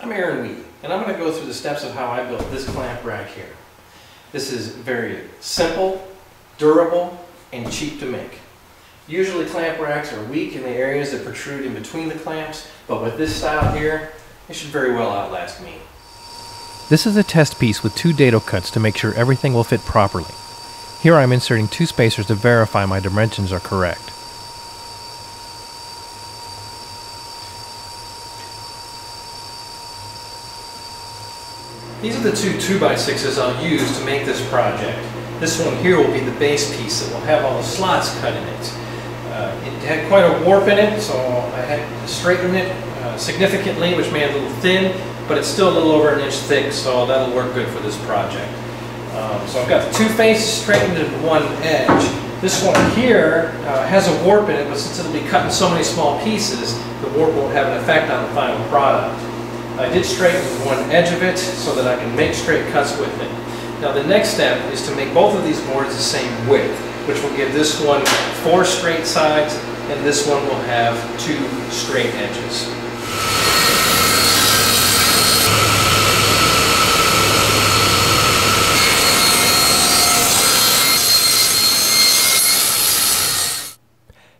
And I'm going to go through the steps of how I built this clamp rack here. This is very simple, durable, and cheap to make. Usually clamp racks are weak in the areas that protrude in between the clamps, but with this style here, it should very well outlast me. This is a test piece with 2 dado cuts to make sure everything will fit properly. Here I'm inserting 2 spacers to verify my dimensions are correct. These are the 2 2x6s I'll use to make this project. This one here will be the base piece that will have all the slots cut in it. It had quite a warp in it, so I had to straighten it significantly, which made it a little thin, but it's still a little over 1 inch thick, so that'll work good for this project. So I've got the 2 faces straightened at 1 edge. This one here has a warp in it, but since it'll be cut in so many small pieces, the warp won't have an effect on the final product. I did straighten 1 edge of it so that I can make straight cuts with it. Now the next step is to make both of these boards the same width, which will give this one 4 straight sides, and this one will have 2 straight edges.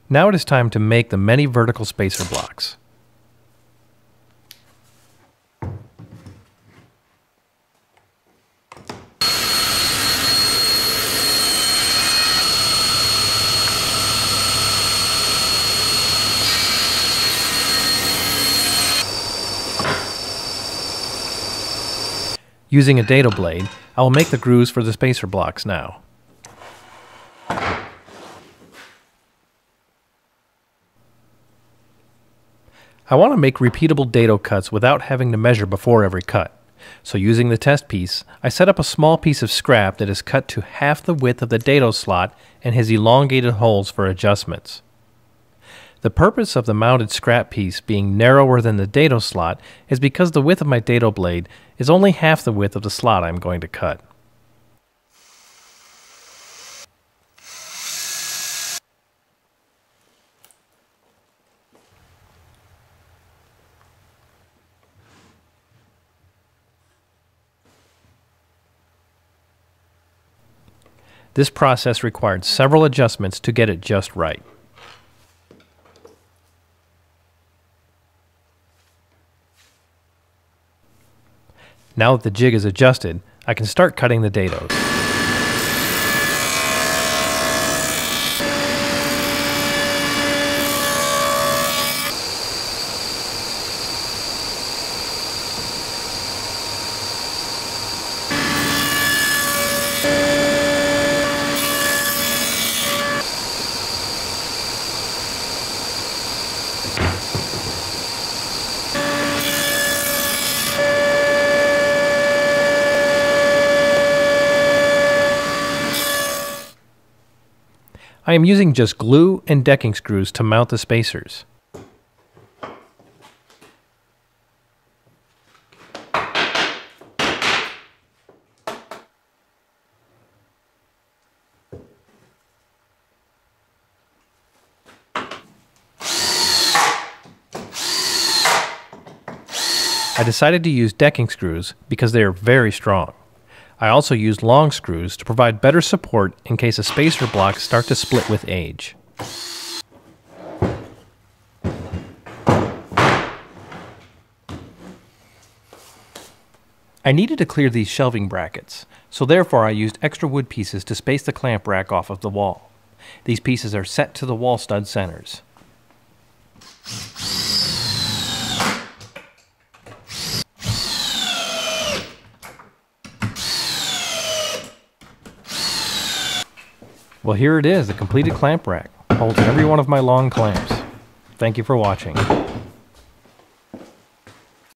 Now it is time to make the many vertical spacer blocks. Using a dado blade, I will make the grooves for the spacer blocks now. I want to make repeatable dado cuts without having to measure before every cut. So using the test piece, I set up a small piece of scrap that is cut to half the width of the dado slot and has elongated holes for adjustments. The purpose of the mounted scrap piece being narrower than the dado slot is because the width of my dado blade is only half the width of the slot I am going to cut. This process required several adjustments to get it just right. Now that the jig is adjusted, I can start cutting the dados. I am using just glue and decking screws to mount the spacers. I decided to use decking screws because they are very strong. I also used long screws to provide better support in case a spacer blocks start to split with age. I needed to clear these shelving brackets, so therefore I used extra wood pieces to space the clamp rack off of the wall. These pieces are set to the wall stud centers. Well, here it is, the completed clamp rack. Holds every one of my long clamps. Thank you for watching.